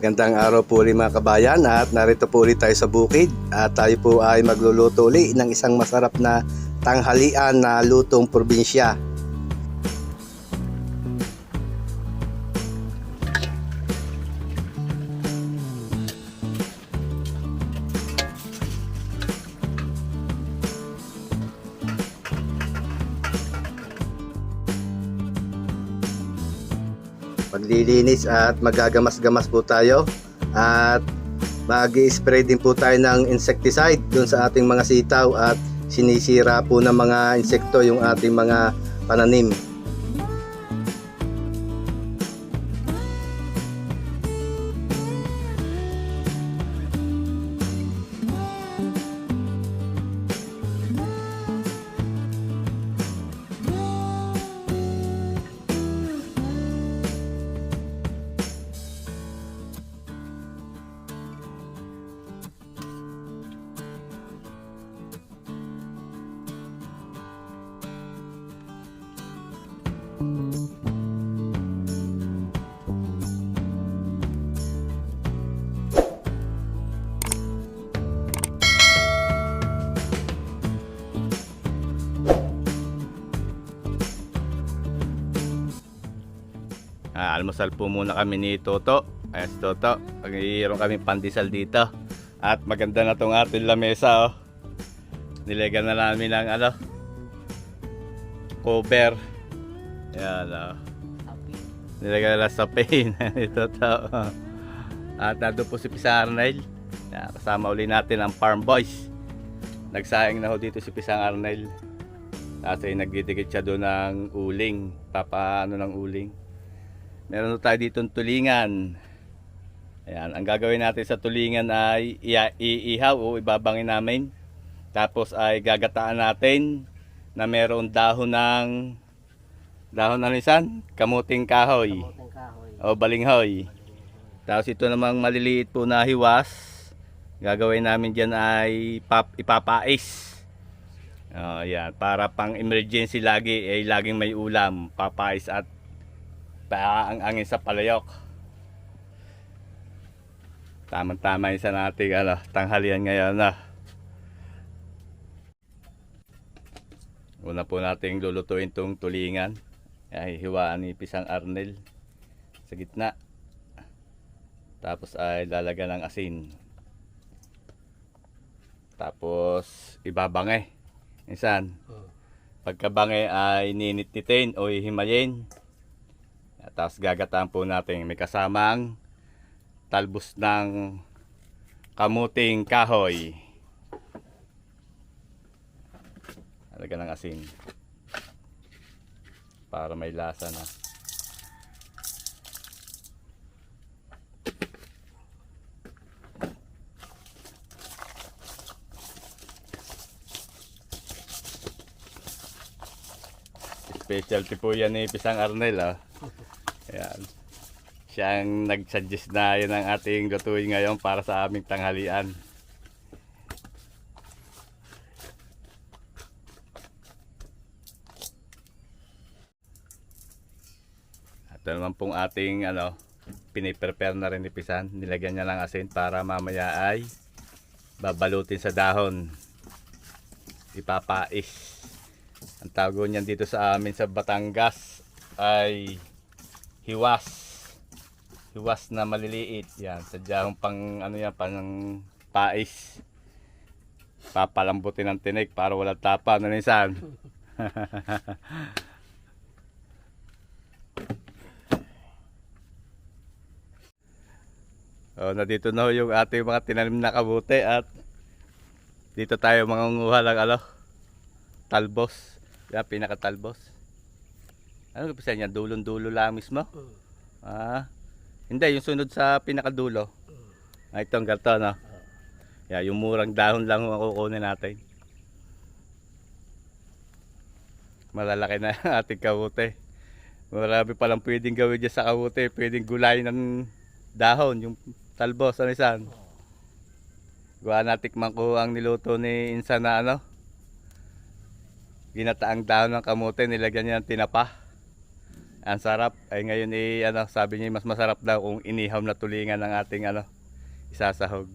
Magandang araw po ulit mga kabayan at narito po ulit tayo sa bukid at tayo po ay magluluto ulit ng isang masarap na tanghalian na lutong probinsya. Maglilinis at magagamas-gamas po tayo at mag-i-spray din po tayo ng insecticide dun sa ating mga sitaw at sinisira po ng mga insekto yung ating mga pananim. Almusal po muna kami ni Toto. Ayan si Toto. Pag-iiron kami pandesal dito. At maganda na tong ating lamesa, oh. Nilagyan na namin ng cover. Ayan, oh. Nilagyan na lang sa pain ni Toto. At nandun po si Pisang Arnel. Kasama uli natin ang Farm Boys. Nagsaing na ho dito si Pisang Arnel. Kasi nagdidikit siya doon ng uling. Papaano ng uling. Meron tayo dito ng tulingan. Ayan, ang gagawin natin sa tulingan ay iihaw o ibabangin namin. Tapos ay gagataan natin na meron dahon na lisan, kamuting kahoy. O balinghoy. Tapos ito namang maliliit po na hiwas. Gagawin namin diyan ay ipapais. Ayan, para pang emergency lagi ay laging may ulam, papais at ang angin sa palayok. Tama-tama yung sa nating tanghalian ngayon na. Una po nating lulutuin tong tulingan. Ay hiwaan ni Pisang Arnel sa gitna. Tapos ay lalagyan ng asin. Tapos ibabangay. Minsan pagkabangay ay ninit-nitin o hihimayin. Tapos gagataan po natin, may kasamang talbos ng kamuting kahoy. Lagyan ng asin para may lasa na. Specialty po yan ni Pisang Arnel, Ayan. Siya ang nag-suggest na yun ang ating lutuin ngayon para sa aming tanghalian. Ito naman pong ating piniprepare na rin ni Pisan. Nilagyan niya ng asin para mamaya ay babalutin sa dahon. Ipapais. Ang tawag niyan dito sa amin sa Batangas ay hiwas na maliliit. Yan, sadyang pang pang pais. Papalambutin ng tinik para wala tapa na minsan. Nandito na yung ating mga tinanim na kabuti at dito tayo mangunguha ng talbos. Yan, pinakatalbos. Ano kasi niya? Dulon-dulo lang mismo? Hindi, yung sunod sa pinakadulo. Itong ganito, no? Yung murang dahon lang ang kukunin natin. Malalaki na yung ating kabuti. Marami palang pwedeng gawin dyan sa kabuti. Pwedeng gulayin ng dahon, yung talbos. Ano isan? Gawa natikman ko ang niluto ni Insan na ginataang dahon ng kamote, nilagyan niya ng tinapa. Ang sarap. Ay ngayon ano, sabi niya mas masarap daw kung inihaw na tulingan ng ating ano, isasahog.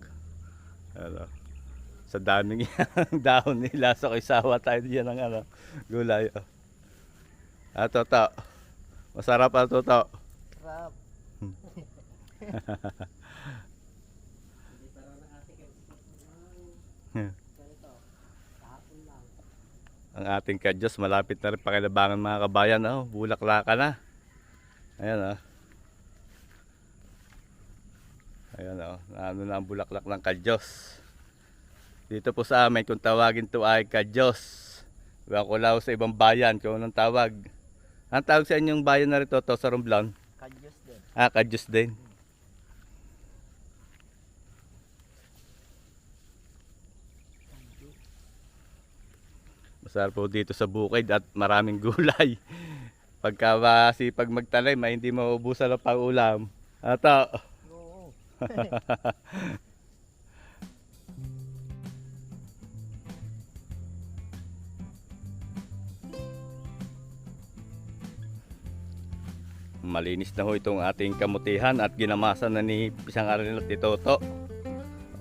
Ano, sa daming dahon nila so isawa tayo diyan ng ano, gulay. Toto. Masarap toto. Sarap. Ang ating kadyos malapit na rin pakilabangan mga kabayan. Bulaklaka na. Ayan ayan ano na ang bulaklak ng kadyos. Dito po sa amin kung tawagin to ay kadyos. Iwan ko lang sa ibang bayan kung anong tawag. Ang tawag sa inyong bayan na rito to sa Romblon? Kadyos din. Kadyos din. Masarap po dito sa bukid at maraming gulay. Pagka masipag magtanim ay hindi maubusan ng pang-ulam. Ato. Oo. Malinis na ho itong ating kamutihan at ginamasan na ni Pisang Aranel at Toto.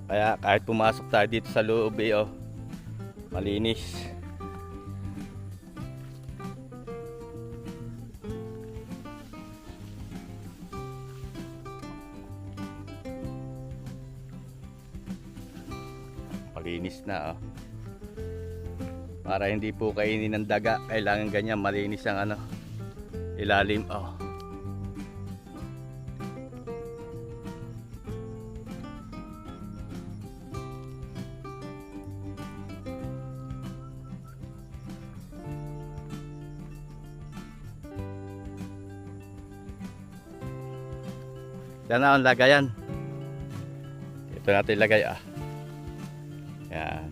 Kaya kahit pumasok tayo dito sa loob malinis. Malinis na Para hindi po kainin ng daga, kailangan ganyan malinis ang ano, ilalim Yan na ang lagayan. Ito natin ilagay Yan.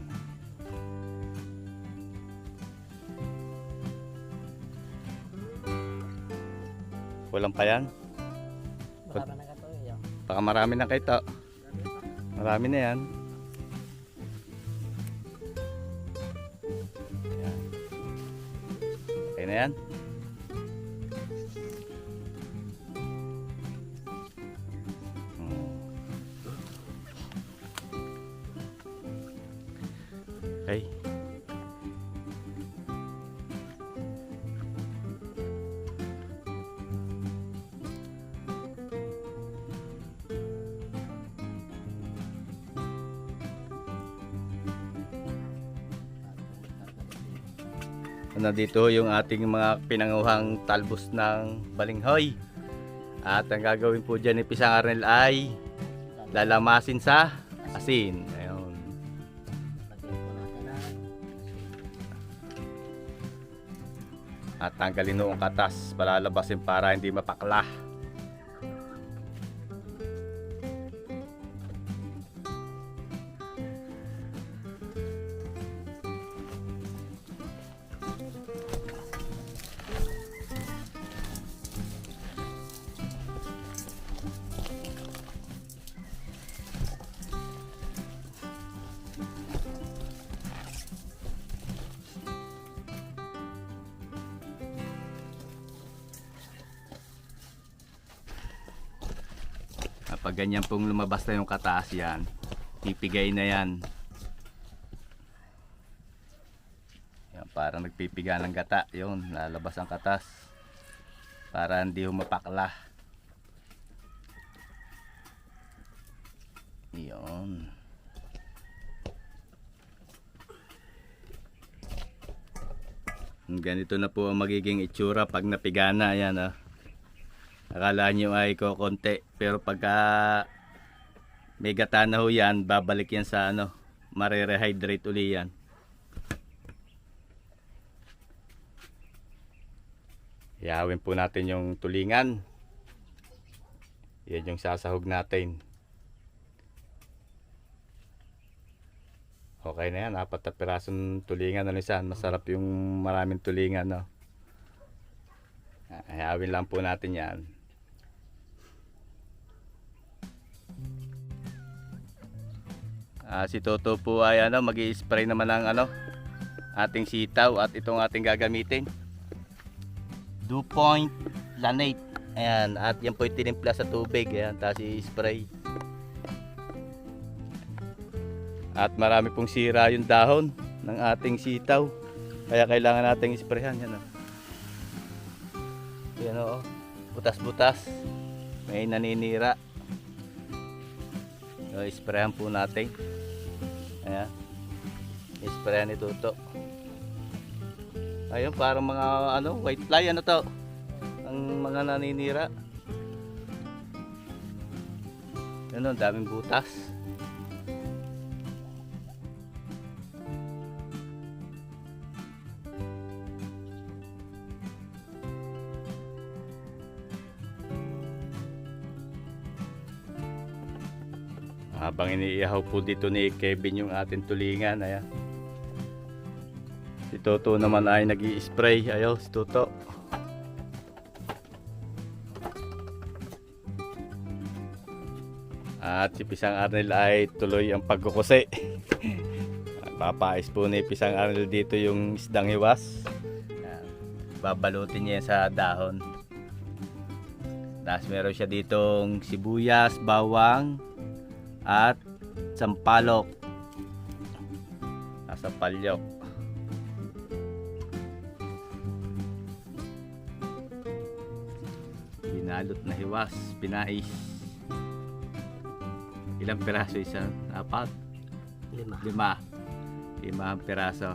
Kulang pa yan? Marami na kato yan. Baka marami na kayo. Marami na yan. Yan. Okay na yan. Okay. Nandito yung ating mga pinanguhang talbos ng balinghoy. At ang gagawin po dyan ni Pisang Aranel ay lalamasin sa asin. Ayun. At tanggalin noong katas, palalabasin para hindi mapakla. Pag ganyan pong lumabas na yung kataas yan, pipigay na yan. Yan, parang nagpipiga ng gata, yun, lalabas ang katas para hindi humapakla. Yun. Ganito na po ang magiging itsura pag napiga na. Yan akala nyo ay kokonti, pero pagka may gata na ho yan, babalik yan sa ano, marirehydrate uli yan. Ihawin po natin yung tulingan. Yan yung sasahog natin. Okay na yan, 4 na pirasong tulingan na lisan. Masarap yung maraming tulingan Ihawin lang po natin yan. Si Toto po ay magi-spray naman ng ating sitaw at itong ating gagamitin. DuPont Lanate. Ayan, at yan po tinimpla sa tubig. Ayan, tapos i-spray. At marami pong sira yung dahon ng ating sitaw. Kaya kailangan nating isprayhan. Yan o. Yan o. Butas-butas. May naninira. So, isprayhan po natin. Ayan. Isprayhan ni Tuto. Ayun, parang mga ano, white fly. Ano to? Ang mga naninira. Yan o, daming butas. Habang iniihaw po dito ni Kevin yung ating tulingan, ayan. Si Toto naman ay nag-i-spray. Ayaw, si Toto. At si Pisang Arnel ay tuloy ang pagkukusi. Papais po ni Pisang Arnel dito yung isdang hiwas. Ayan. Babalutin niya sa dahon. Tapos meron siya ditong sibuyas, bawang, at sampalok. Nasa palyok. Binalot na hiwas, pinais. Ilang piraso isa? Apat? 5. 5 ang piraso.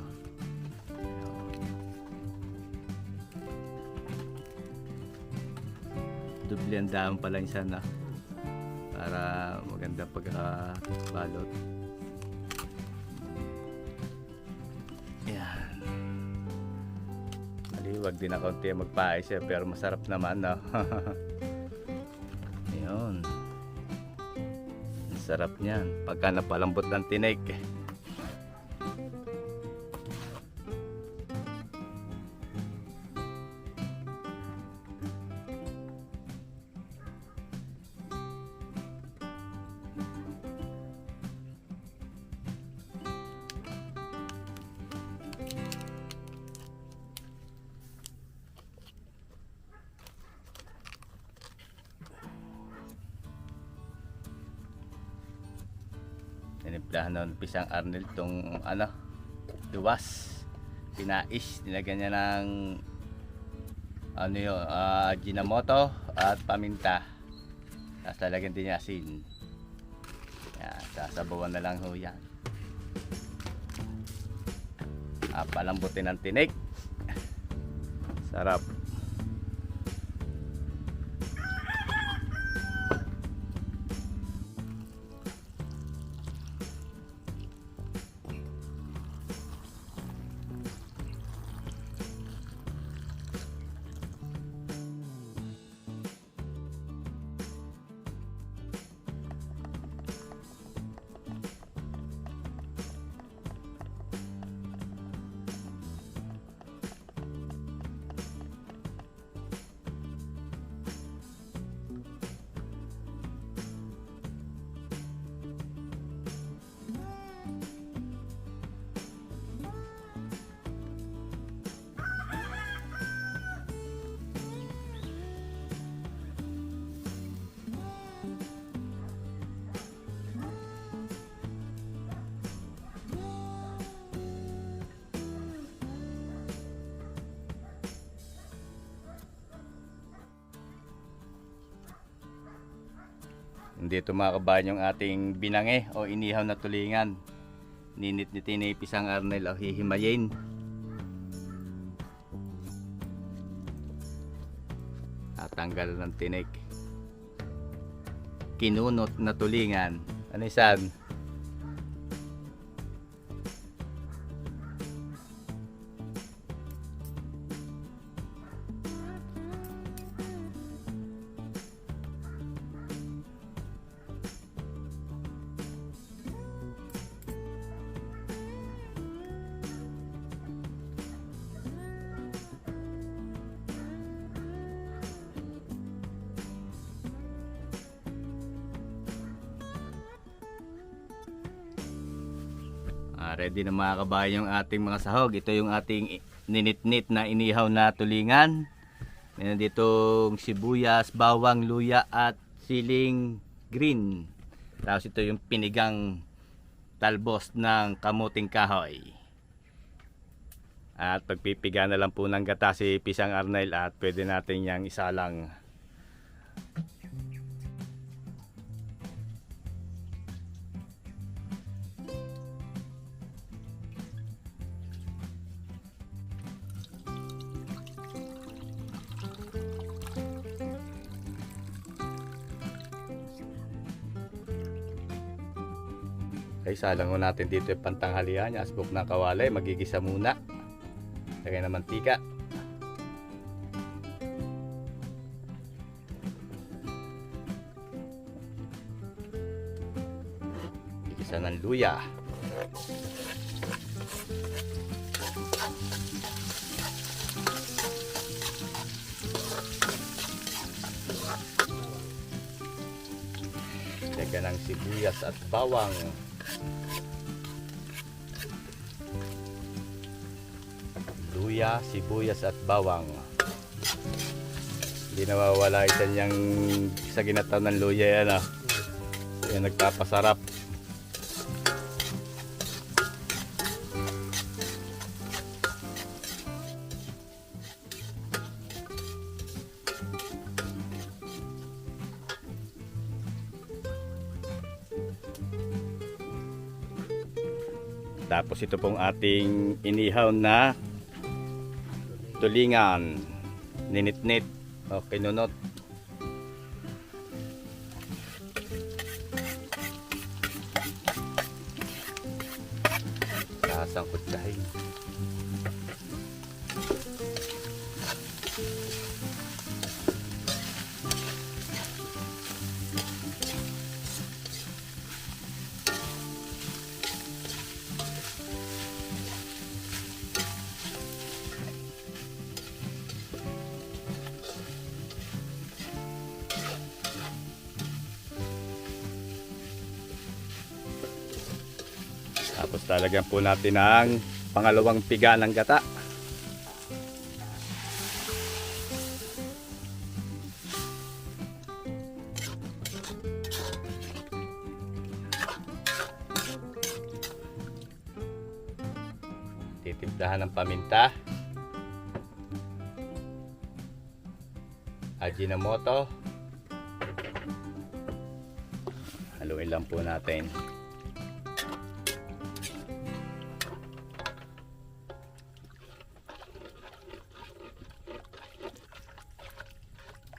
Dubli ang dahon pala isa na. Para maganda pagkabalot. Yan. Maliwag din na konti magpais eh, pero masarap naman, no? Ayun. Ang sarap niyan pagka napalambot ng tinik. Tinimplahan ng Pisang Arnel tong ano, luwas, pinais, nilagyan niya ng ano yun, Ajinomoto at paminta. Tapos lalagyan din niya asin. Yan, sasabawan na lang ho yan. Palambutin ng tinik. Sarap. Dito mga kabayan yung ating binange o inihaw na tulingan. Ninit-nitin ni Pisang Arnel o hihimayin. Tatanggal ng tinik. Kinunot na tulingan. Ano isan? Ready na mga kabayan yung ating mga sahog. Ito yung ating ninit-nit na inihaw na tulingan. Meron ditong sibuyas, bawang, luya at siling green. Tapos ito yung pinigang talbos ng kamuting kahoy. At pagpipiga na lang po ng gata si Pisang Arnel at pwede natin yang isalang. Okay, salang mo natin dito yung pantanghalian, yung asbok ng kawali, magigisa muna. Lagay ng mantika. Gigisa ng luya. Lagyan ng sibuyas at bawang. Luya, sibuyas at bawang. Hindi nawawala itan yung sa ginataw ng luya yan, ah. Yan nagpapasarap. Tapos ito pong ating inihaw na tulingan, ninit-nit o kinunot. Sasangkot dahil. Tapos talagyan po natin ang pangalawang piga ng gata. Titimplahan ng paminta, Ajinomoto. Haluin lang po natin.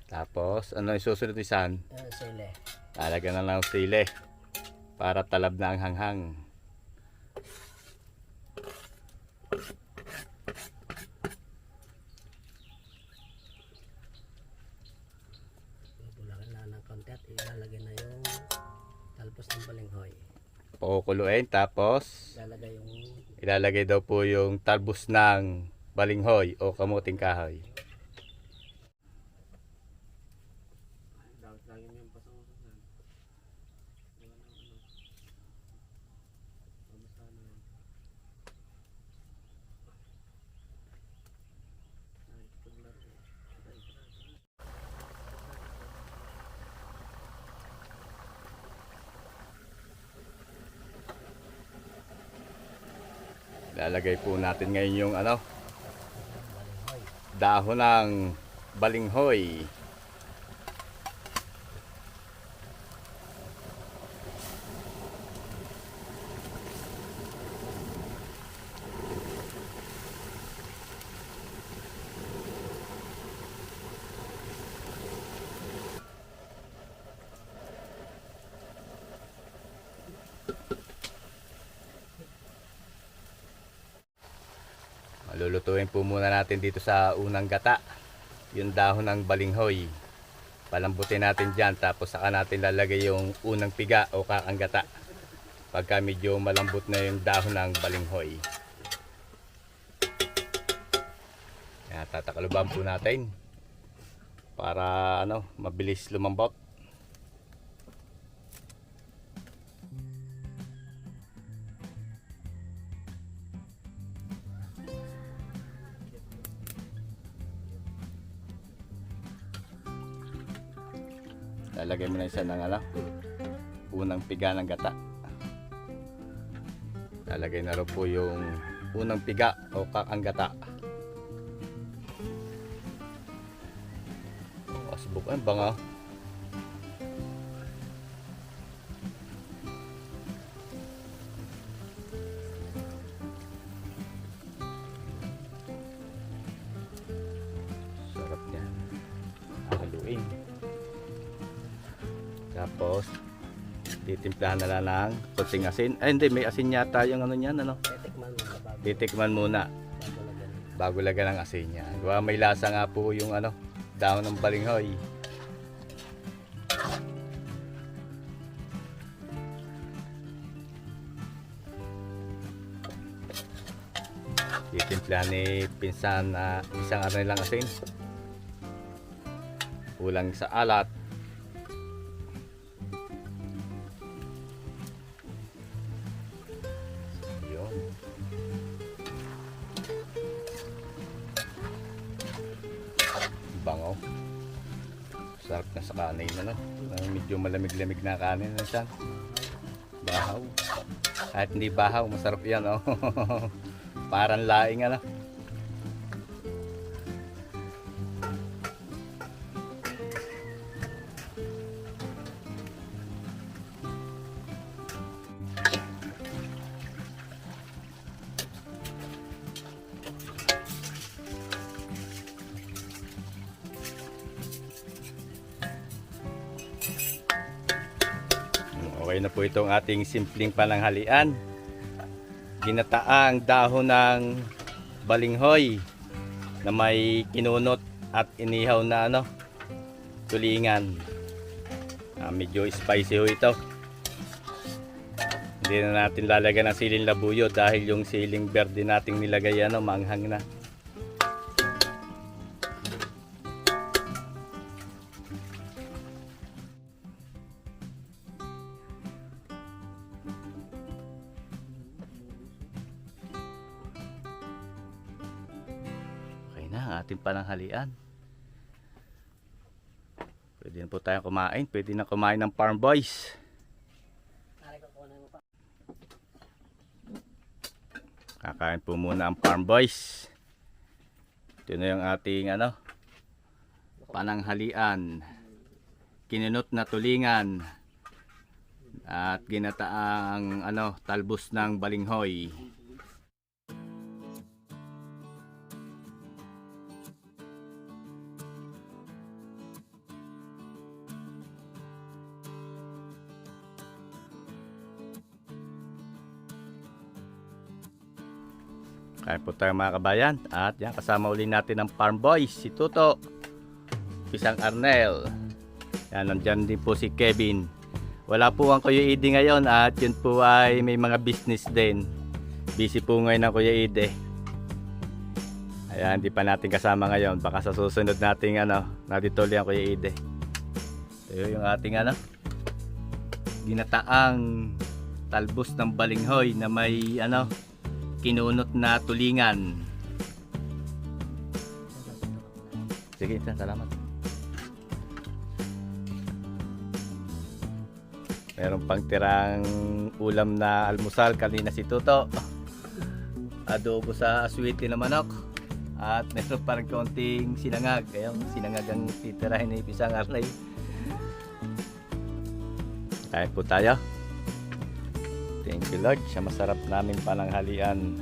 Tapos, ano yung susunod isan? Sile. Talaga na lang ng sili para talab na ang hanghang. Pupulakan na ng konti at ilalagay na yung talpos ng balinghoy. Pakukuluin, tapos Ilalagay yung ilalagay daw po yung talbos ng balinghoy o kamuting kahoy. Ilalagay po natin ngayon yung ano, balinghoy. dahon ng balinghoy. Lulutuin po muna natin dito sa unang gata yung dahon ng balinghoy. Palambutin natin dyan, tapos saka natin lalagay yung unang piga o kakang gata pagka medyo malambot na yung dahon ng balinghoy. Yan, tatakaloban po natin para ano, mabilis lumambot. Lalagay mo na isa ng ano, unang piga ng gata. Lalagay na rin po yung unang piga o kakang gata. Subukan banga. Sarap niya. Haluin. Tapos titimplahan na lang ng konting asin. Ay hindi, may asin yata yung ano niyan, ano? Titikman muna bago lagyan ng asin niya. Diba, may lasa nga po yung ano, dahon ng balinghoy. Titimplahan ni pinsan na isang ano lang asin. Kulang sa alat. Yun. Bango. Sarap na sa kanin, ano? Medyo malamig-lamig na kanin na siya. Bahaw. Kahit hindi bahaw, masarap yan, oh. Parang laing, ano? Okay na po itong ating simpleng pananghalian. Ginataang dahon ng balinghoy na may kinunot at inihaw na ano, tulingan. Medyo spicy ho ito. Hindi na natin lalagyan ng siling labuyo dahil yung siling berde nating nilagay ano, maanghang na. Na ating pananghalian. Pwede na po tayong kumain. Pwede na kumain ng Farm Boys. Kakain po muna ang Farm Boys. Ito na yung ating ano, pananghalian. Kinunot na tulingan at ginataang ano, talbos ng balinghoy. Kain po tayo mga kabayan. At yan, kasama uli natin ang Farm Boys, si Tuto, Pisang Arnel. Yan, nandyan din po si Kevin. Wala po ang Kuya Ide ngayon at yun po ay may mga business din. Busy po ngayon ang Kuya Ide. Ayan, hindi pa natin kasama ngayon. Baka sa susunod nating ano, natituloy ang Kuya Ide. Ito yung ating ano, ginataang talbos ng balinghoy na may ano, kinunot na tulingan. Sige, salamat. Meron pang tirang ulam na almusal kanina si Tuto. Adobo sa aswiti na manok. At meron parang konting sinangag. Kaya sinangag ang titirahin ni Pisang Arnel. Kain po tayo. Thank you Lord sa masarap naming pananghalian.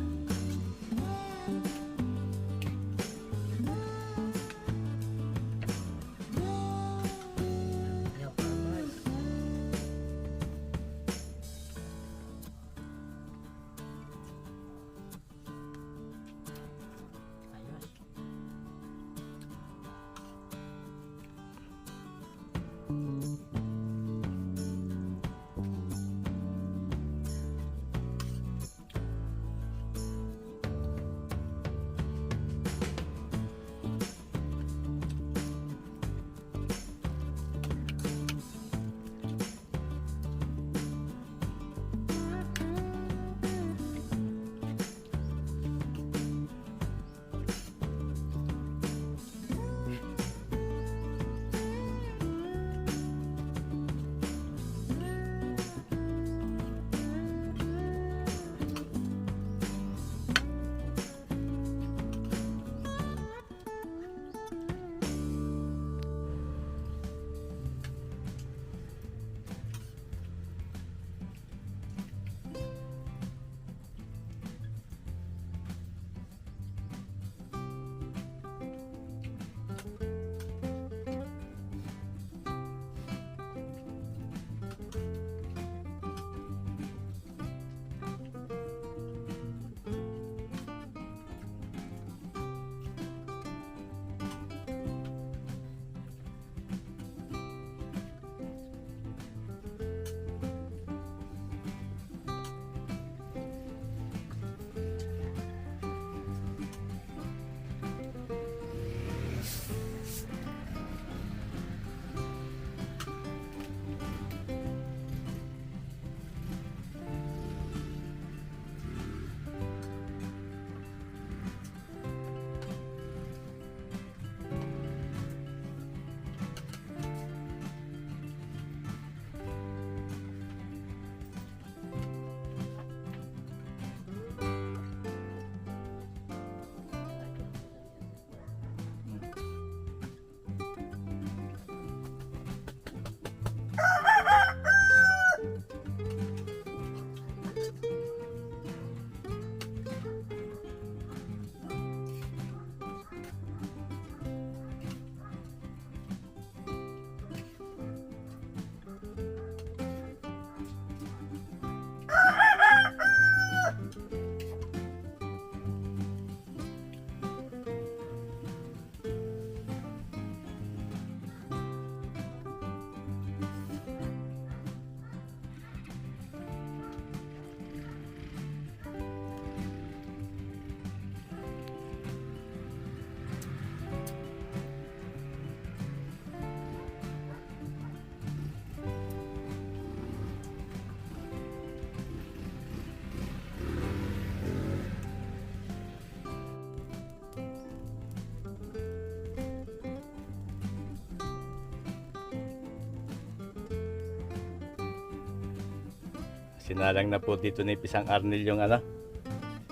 Sinalang na po dito ni Pisang Arnel yung ano,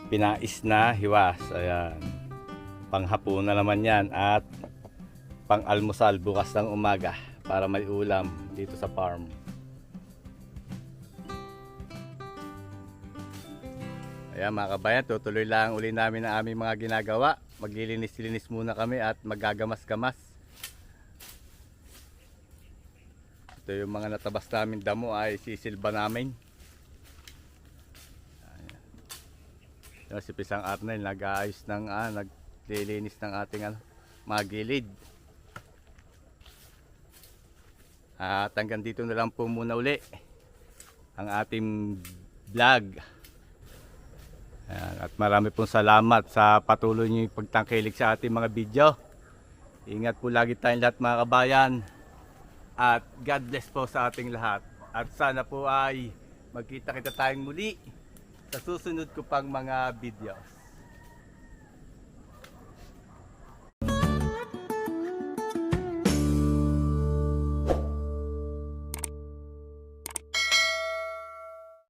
pinais na hiwas. Ayan. Panghapon na naman yan at pang-almusal bukas ng umaga para may ulam dito sa farm. Ayan mga kabayan, tutuloy lang uli namin ang aming mga ginagawa. Maglilinis-linis muna kami at magagamas-gamas. Ito yung mga natabas namin damo ay sisilba namin. Ayan. Si Pisang Arnel nag-aayos ng naglilinis ng ating mga gilid. At hanggang dito na lang po muna uli ang ating vlog. Ayan, at marami pong salamat sa patuloy niyong pagtangkilik sa ating mga video. Ingat po lagi tayong lahat mga kabayan. At God bless po sa ating lahat. At sana po ay magkita-kita tayong muli sa susunod ko pang mga videos.